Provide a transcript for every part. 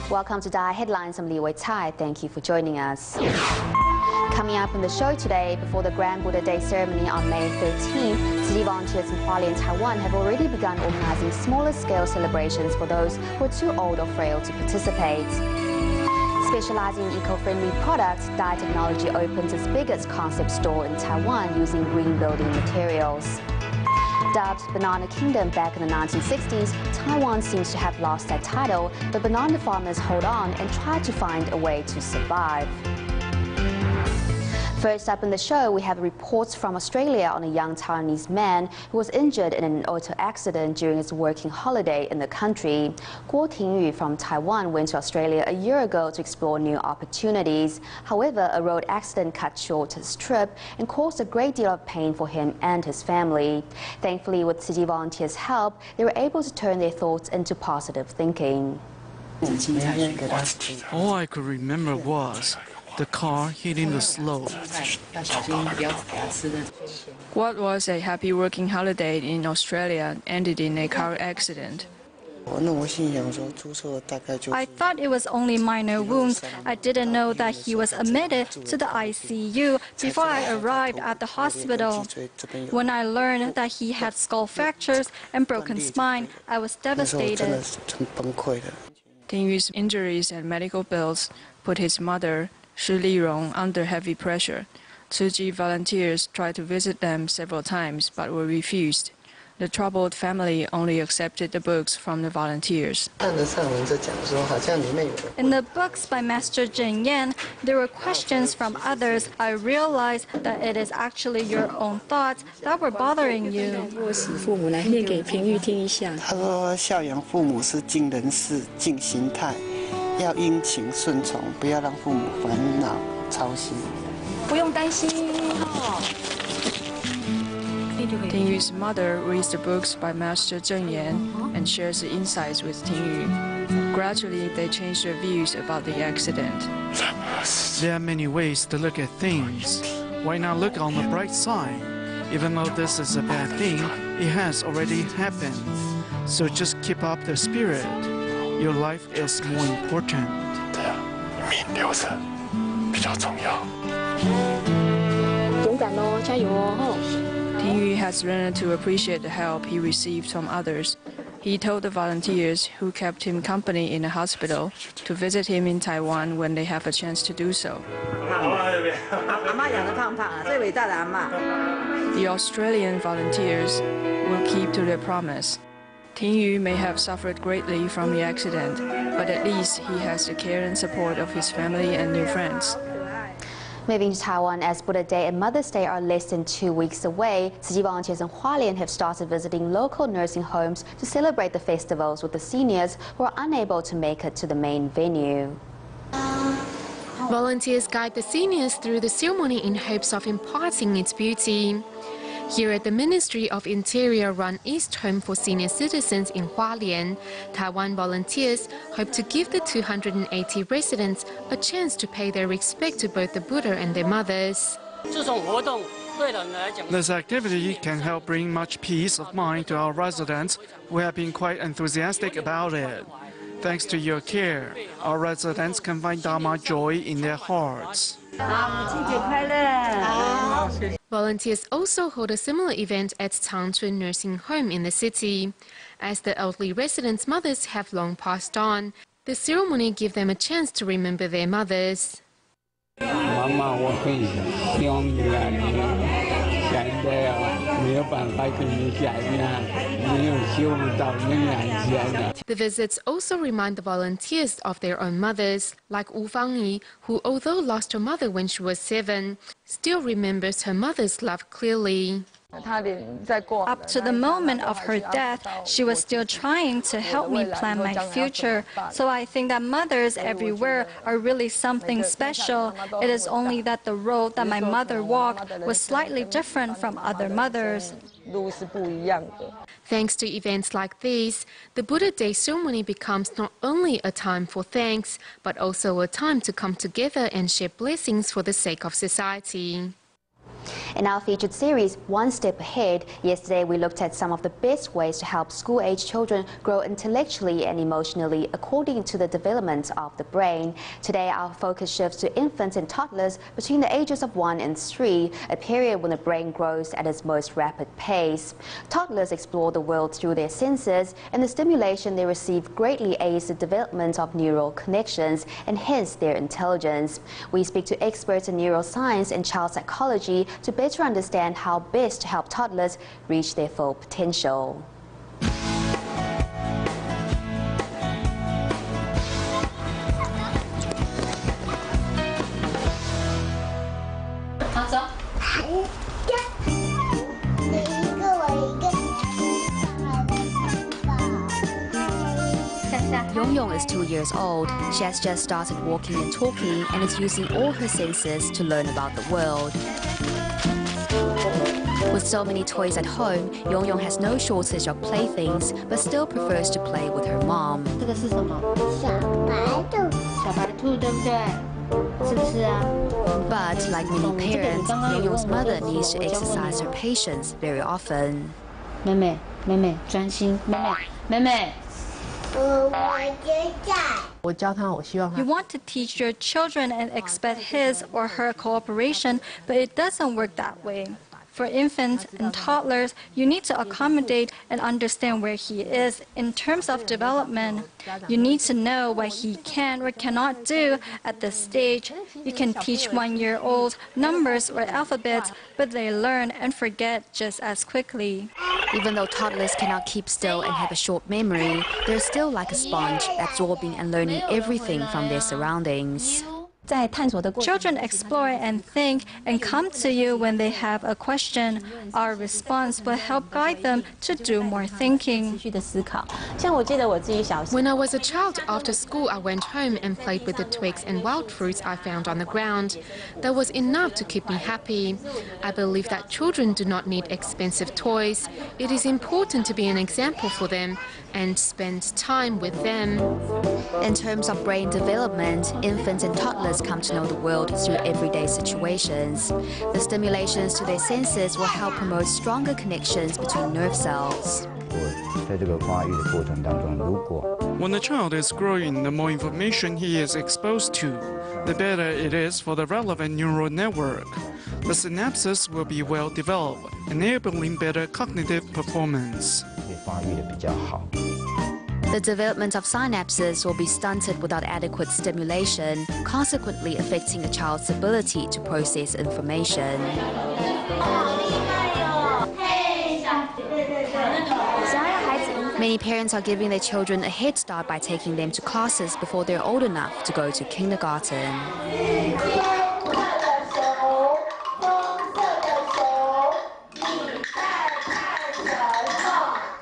Welcome to DaAi Headlines. I'm Li Tai. Thank you for joining us. Coming up on the show today, before the Grand Buddha Day ceremony on May 13th, city volunteers in Hualien, Taiwan have already begun organizing smaller-scale celebrations for those who are too old or frail to participate. Specializing in eco-friendly products, DaAi Technology opens its biggest concept store in Taiwan using green building materials. Dubbed Banana Kingdom back in the 1960s, Taiwan seems to have lost that title, but banana farmers hold on and try to find a way to survive. First up in the show, we have reports from Australia on a young Taiwanese man who was injured in an auto accident during his working holiday in the country. Guo Tingyu from Taiwan went to Australia a year ago to explore new opportunities. However, a road accident cut short his trip and caused a great deal of pain for him and his family. Thankfully, with city volunteers' help, they were able to turn their thoughts into positive thinking. All I could remember was the car hitting the slope. What was a happy working holiday in Australia ended in a car accident. I thought it was only minor wounds. I didn't know that he was admitted to the ICU before I arrived at the hospital. When I learned that he had skull fractures and broken spine, I was devastated. Tingyu's injuries and medical bills put his mother, Shi Lirong, under heavy pressure. Tzu volunteers tried to visit them several times but were refused. The troubled family only accepted the books from the volunteers. In the books by Master Zhen Yan, there were questions from others. I realized that it is actually your own thoughts that were bothering you. Tingyu's mother reads the books by Master Zhen Yan and shares the insights with Tingyu. Gradually, they change their views about the accident. There are many ways to look at things. Why not look on the bright side? Even though this is a bad thing, it has already happened. So just keep up the spirit. Your life is more important. Tingyu has learned to appreciate the help he received from others. He told the volunteers who kept him company in the hospital to visit him in Taiwan when they have a chance to do so. The Australian volunteers will keep to their promise. Tingyu may have suffered greatly from the accident, but at least he has the care and support of his family and new friends. Moving to Taiwan, as Buddha Day and Mother's Day are less than 2 weeks away, city volunteers in Hualien have started visiting local nursing homes to celebrate the festivals with the seniors who are unable to make it to the main venue. Volunteers guide the seniors through the ceremony in hopes of imparting its beauty. Here at the Ministry of Interior-run East Home for Senior Citizens in Hualien, Taiwan volunteers hope to give the 280 residents a chance to pay their respect to both the Buddha and their mothers. This activity can help bring much peace of mind to our residents who have been quite enthusiastic about it. Thanks to your care, our residents can find Dharma joy in their hearts. Volunteers also hold a similar event at Changchun Nursing Home in the city. As the elderly residents' mothers have long passed on, the ceremony gives them a chance to remember their mothers. The visits also remind the volunteers of their own mothers, like Wu Fangyi, who, although lost her mother when she was 7, still remembers her mother's love clearly. Up to the moment of her death, she was still trying to help me plan my future. So I think that mothers everywhere are really something special. It is only that the road that my mother walked was slightly different from other mothers. Thanks to events like these, the Buddha Day ceremony becomes not only a time for thanks, but also a time to come together and share blessings for the sake of society. In our featured series, One Step Ahead, yesterday we looked at some of the best ways to help school-age children grow intellectually and emotionally according to the development of the brain. Today, our focus shifts to infants and toddlers between the ages of 1 and 3, a period when the brain grows at its most rapid pace. Toddlers explore the world through their senses, and the stimulation they receive greatly aids the development of neural connections and hence their intelligence. We speak to experts in neuroscience and child psychology to better understand how best to help toddlers reach their full potential. Yong is 2 years old. She has just started walking and talking and is using all her senses to learn about the world. With so many toys at home, Yong has no shortage of playthings, but still prefers to play with her mom. But like many parents, Yong's mother needs to exercise her patience very often. You want to teach your children and expect his or her cooperation, but it doesn't work that way. For infants and toddlers, you need to accommodate and understand where he is in terms of development. You need to know what he can or cannot do at this stage. You can teach 1-year-olds numbers or alphabets, but they learn and forget just as quickly. Even though toddlers cannot keep still and have a short memory, they're still like a sponge, absorbing and learning everything from their surroundings. Children explore and think and come to you when they have a question. Our response will help guide them to do more thinking. When I was a child, after school I went home and played with the twigs and wild fruits I found on the ground. That was enough to keep me happy. I believe that children do not need expensive toys. It is important to be an example for them and spend time with them. In terms of brain development, infants and toddlers come to know the world through everyday situations. The stimulations to their senses will help promote stronger connections between nerve cells. When a child is growing, the more information he is exposed to, the better it is for the relevant neural network. The synapses will be well developed, enabling better cognitive performance. The development of synapses will be stunted without adequate stimulation, consequently affecting a child's ability to process information. Many parents are giving their children a head start by taking them to classes before they're old enough to go to kindergarten.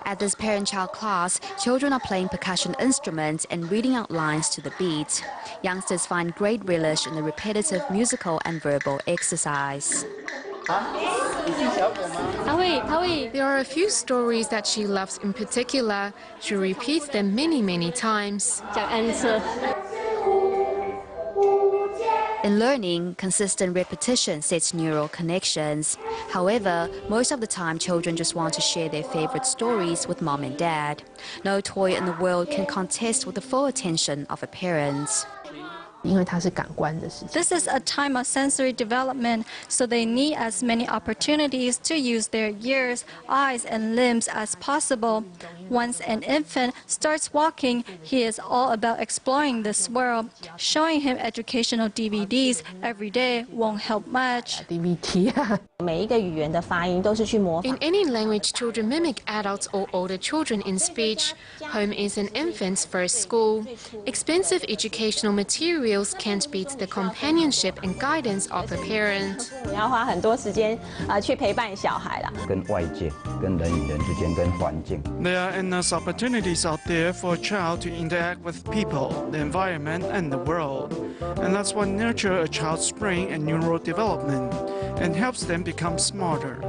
At this parent-child class, children are playing percussion instruments and reading out lines to the beat. Youngsters find great relish in the repetitive musical and verbal exercise. There are a few stories that she loves in particular. She repeats them many times. In learning, consistent repetition sets neural connections. However, most of the time children just want to share their favorite stories with mom and dad. No toy in the world can contest with the full attention of a parent. This is a time of sensory development, so they need as many opportunities to use their ears, eyes, and limbs as possible. Once an infant starts walking, he is all about exploring this world. Showing him educational DVDs every day won't help much. In any language, children mimic adults or older children in speech. Home is an infant's first school. Expensive educational materials can't beat the companionship and guidance of a parent. There are endless opportunities out there for a child to interact with people, the environment, and the world. And that's what nurtures a child's brain and neural development and helps them become smarter.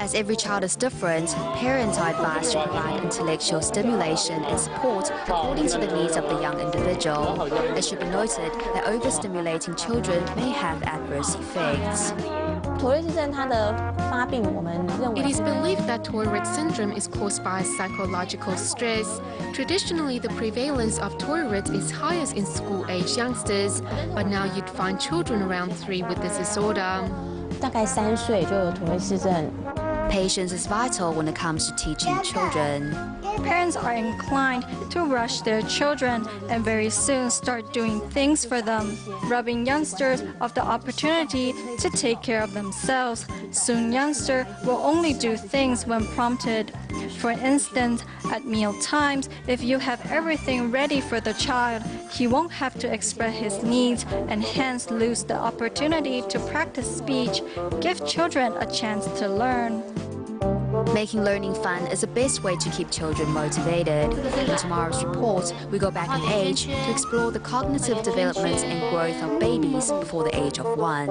As every child is different, parents are advised to provide intellectual stimulation and support according to the needs of the young individual. It should be noted that overstimulating children may have adverse effects. It is believed that Tourette syndrome is caused by psychological stress. Traditionally, the prevalence of Tourette is highest in school-age youngsters, but now you'd find children around 3 with this disorder. Patience is vital when it comes to teaching children. Parents are inclined to rush their children and very soon start doing things for them, robbing youngsters of the opportunity to take care of themselves. Soon youngster will only do things when prompted. For instance, at meal times, if you have everything ready for the child, he won't have to express his needs and hence lose the opportunity to practice speech. Give children a chance to learn. Making learning fun is the best way to keep children motivated. In tomorrow's report, we go back in age to explore the cognitive development and growth of babies before the age of 1.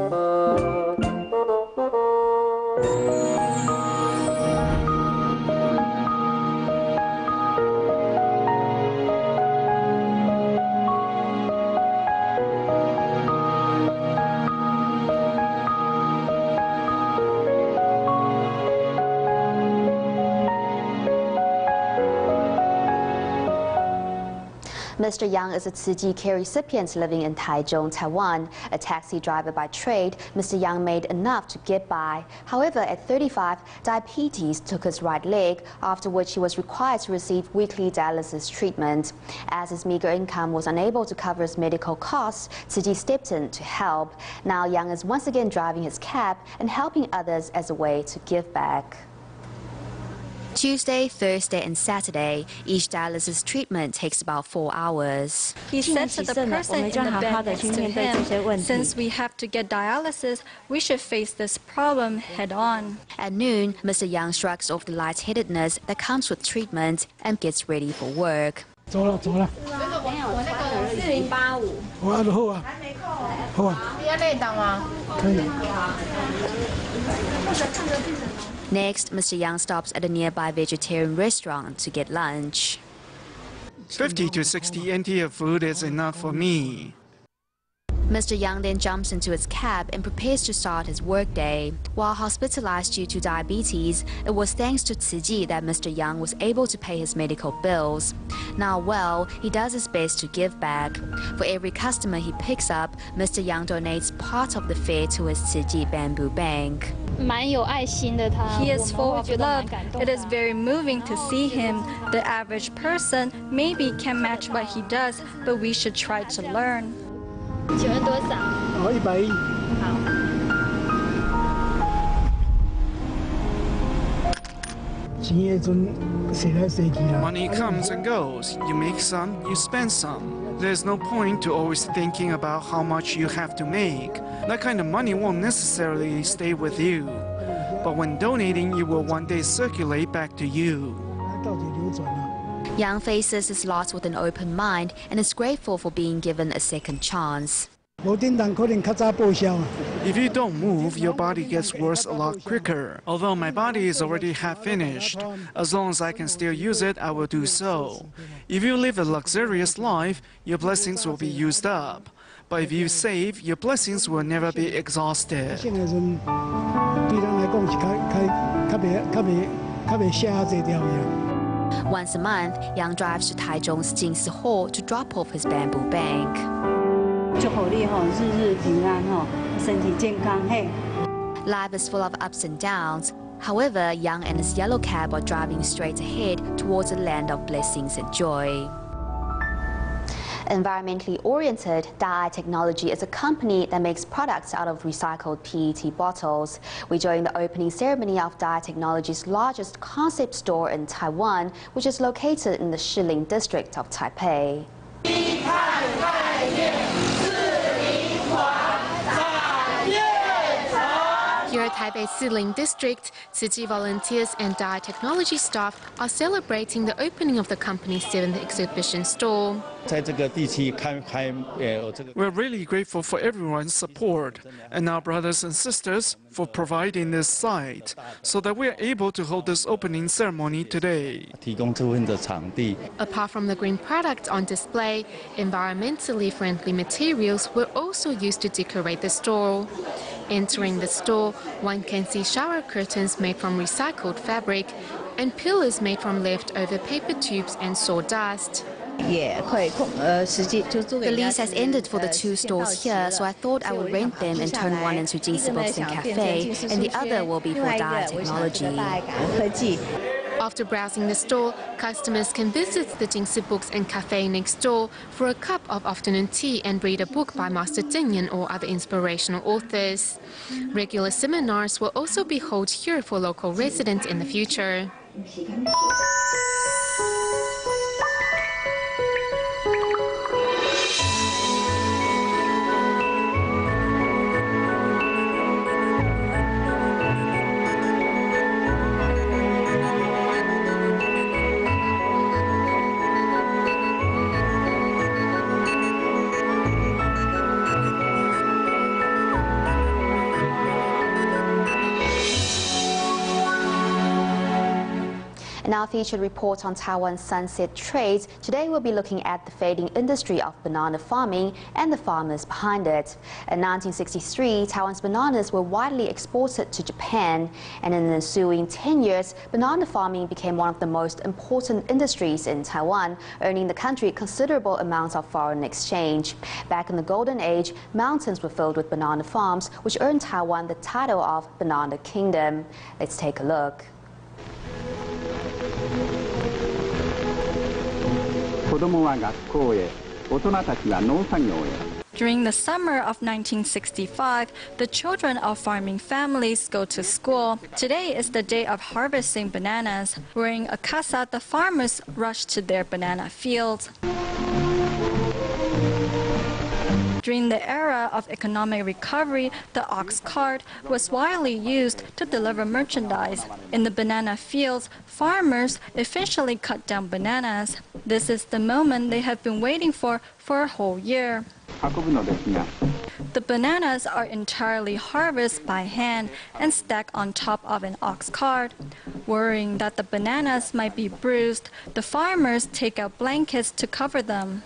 Mr. Yang is a Tzu Chi care recipient living in Taichung, Taiwan. A taxi driver by trade, Mr. Yang made enough to get by. However, at 35, diabetes took his right leg, after which he was required to receive weekly dialysis treatment. As his meager income was unable to cover his medical costs, Tzu Chi stepped in to help. Now Yang is once again driving his cab and helping others as a way to give back. Tuesday, Thursday and Saturday, each dialysis treatment takes about 4 hours. He said to the person in the bed next to him, since we have to get dialysis, we should face this problem head on. At noon, Mr. Yang shrugs off the lightheadedness that comes with treatment and gets ready for work. Next, Mr. Yang stops at a nearby vegetarian restaurant to get lunch. 50 to 60 NT of food is enough for me. Mr. Yang then jumps into his cab and prepares to start his workday. While hospitalized due to diabetes, it was thanks to Tzu Chi that Mr. Yang was able to pay his medical bills. Now, well, he does his best to give back. For every customer he picks up, Mr. Yang donates part of the fare to his Tzu Chi bamboo bank. He is full of love. It is very moving to see him. The average person maybe can match what he does, but we should try to learn. 110。好。 Money comes and goes. You make some, you spend some. There's no point to always thinking about how much you have to make. That kind of money won't necessarily stay with you. But when donating, it will one day circulate back to you. Yang faces his loss with an open mind and is grateful for being given a second chance. If you don't move, your body gets worse a lot quicker. Although my body is already half finished, as long as I can still use it, I will do so. If you live a luxurious life, your blessings will be used up. But if you save, your blessings will never be exhausted. Once a month, Yang drives to Taichung's Jingsi Hall to drop off his bamboo bank. Life is full of ups and downs. However, Yang and his yellow cab are driving straight ahead towards a land of blessings and joy. Environmentally oriented, DaAi Technology is a company that makes products out of recycled PET bottles. We joined the opening ceremony of DaAi Technology's largest concept store in Taiwan, which is located in the Shiling district of Taipei. Here Taipei Siling District, Tzu Chi volunteers and DaAi technology staff are celebrating the opening of the company's 7th exhibition store. We're really grateful for everyone's support and our brothers and sisters for providing this site so that we're able to hold this opening ceremony today. Apart from the green products on display, environmentally friendly materials were also used to decorate the store. Entering the store, one can see shower curtains made from recycled fabric and pillars made from leftover paper tubes and sawdust. The lease has ended for the 2 stores here, so I thought I would rent them and turn one into Jinsi Books and Cafe, and the other will be for DaAi Technology. After browsing the store, customers can visit the Jinsi Books and Cafe next door for a cup of afternoon tea and read a book by Master Deng Yan or other inspirational authors. Regular seminars will also be held here for local residents in the future. In our featured report on Taiwan's sunset trades, today we'll be looking at the fading industry of banana farming and the farmers behind it. In 1963, Taiwan's bananas were widely exported to Japan, and in the ensuing 10 years, banana farming became one of the most important industries in Taiwan, earning the country considerable amounts of foreign exchange. Back in the Golden Age, mountains were filled with banana farms, which earned Taiwan the title of Banana Kingdom. Let's take a look. During the summer of 1965, the children of farming families go to school. Today is the day of harvesting bananas. Wearing a casa, the farmers rush to their banana fields. During the era of economic recovery, the ox cart was widely used to deliver merchandise. In the banana fields, farmers efficiently cut down bananas. This is the moment they have been waiting for a whole year. The bananas are entirely harvested by hand and stacked on top of an ox cart. Worrying that the bananas might be bruised, the farmers take out blankets to cover them.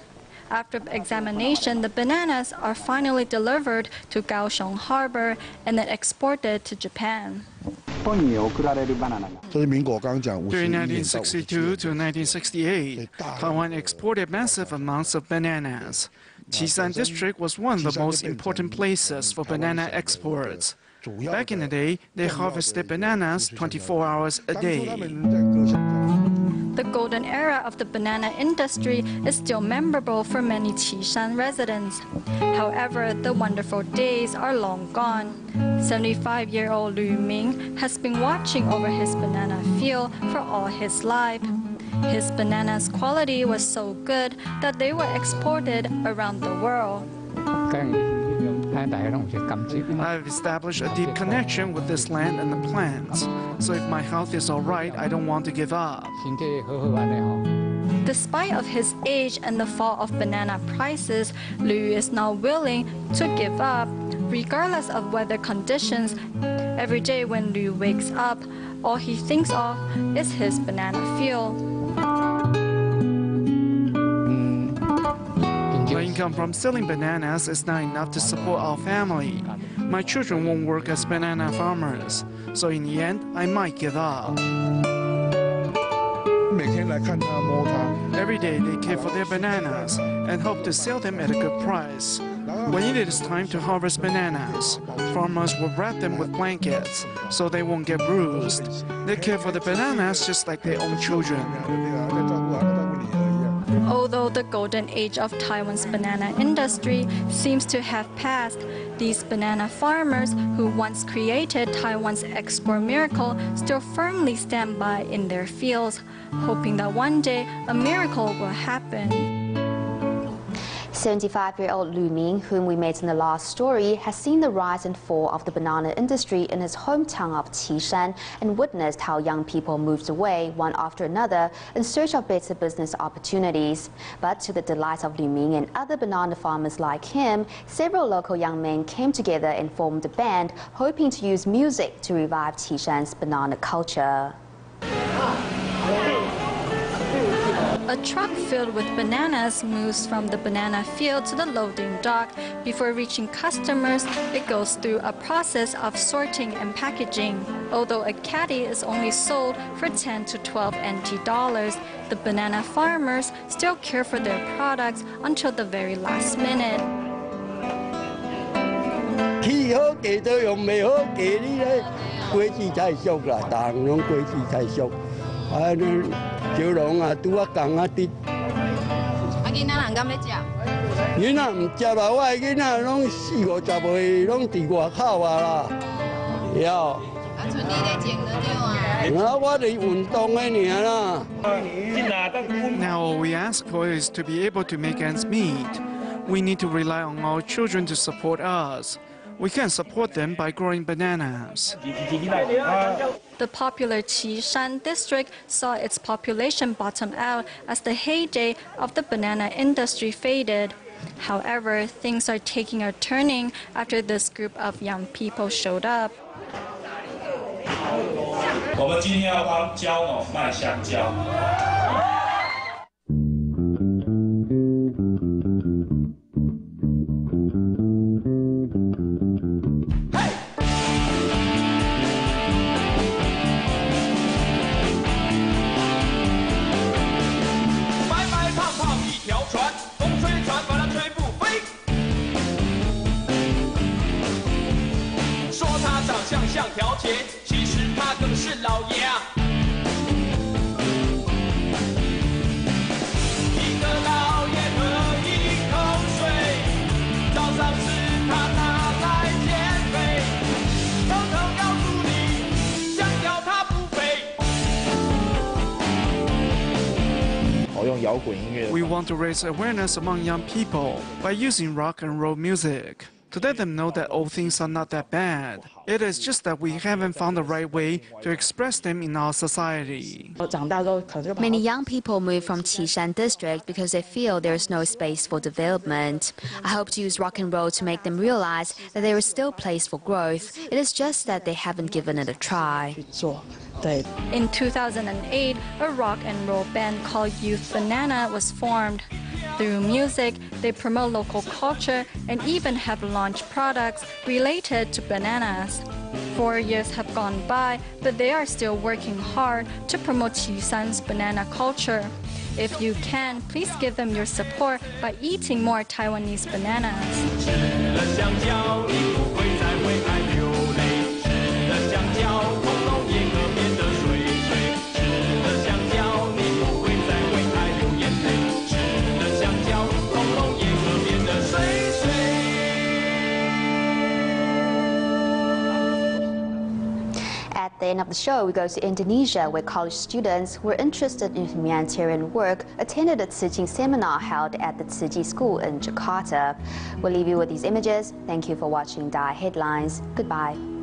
After examination, the bananas are finally delivered to Kaohsiung Harbor and then exported to Japan. During 1962 to 1968, Taiwan exported massive amounts of bananas. Qisan District was one of the most important places for banana exports. Back in the day, they harvested bananas 24 hours a day. The golden era of the banana industry is still memorable for many Qishan residents. However, the wonderful days are long gone. 75-year-old Lu Ming has been watching over his banana field for all his life. His bananas' quality was so good that they were exported around the world. I've established a deep connection with this land and the plants. So if my health is all right, I don't want to give up. Despite of his age and the fall of banana prices, Lu is not willing to give up. Regardless of weather conditions, every day when Lu wakes up, all he thinks of is his banana field. My income from selling bananas is not enough to support our family. My children won't work as banana farmers, so in the end, I might give up. Every day they care for their bananas and hope to sell them at a good price. When it is time to harvest bananas, farmers will wrap them with blankets so they won't get bruised. They care for the bananas just like their own children. Although the golden age of Taiwan's banana industry seems to have passed, these banana farmers who once created Taiwan's export miracle still firmly stand by in their fields, hoping that one day a miracle will happen. 75-year-old Lu Ming, whom we met in the last story, has seen the rise and fall of the banana industry in his hometown of Qishan and witnessed how young people moved away one after another in search of better business opportunities. But to the delight of Lu Ming and other banana farmers like him, several local young men came together and formed a band, hoping to use music to revive Qishan's banana culture. A truck filled with bananas moves from the banana field to the loading dock. Before reaching customers, it goes through a process of sorting and packaging. Although a caddy is only sold for 10 to 12 NT dollars, the banana farmers still care for their products until the very last minute. Now all we ask for is to be able to make ends meet. We need to rely on our children to support us. We can support them by growing bananas. The popular Qishan district saw its population bottom out as the heyday of the banana industry faded. However, things are taking a turning after this group of young people showed up. We want to raise awareness among young people by using rock and roll music to let them know that all things are not that bad. It is just that we haven't found the right way to express them in our society. Many young people move from Qishan district because they feel there is no space for development. I hope to use rock and roll to make them realize that there is still place for growth. It is just that they haven't given it a try. In 2008, a rock and roll band called Youth Banana was formed. Through music, they promote local culture and even have launched products related to bananas. 4 years have gone by, but they are still working hard to promote Qishan's banana culture. If you can, please give them your support by eating more Taiwanese bananas. At the end of the show, we go to Indonesia, where college students who are interested in humanitarian work attended a teaching seminar held at the Tzu School in Jakarta. We'll leave you with these images. Thank you for watching DaAi Headlines. Goodbye.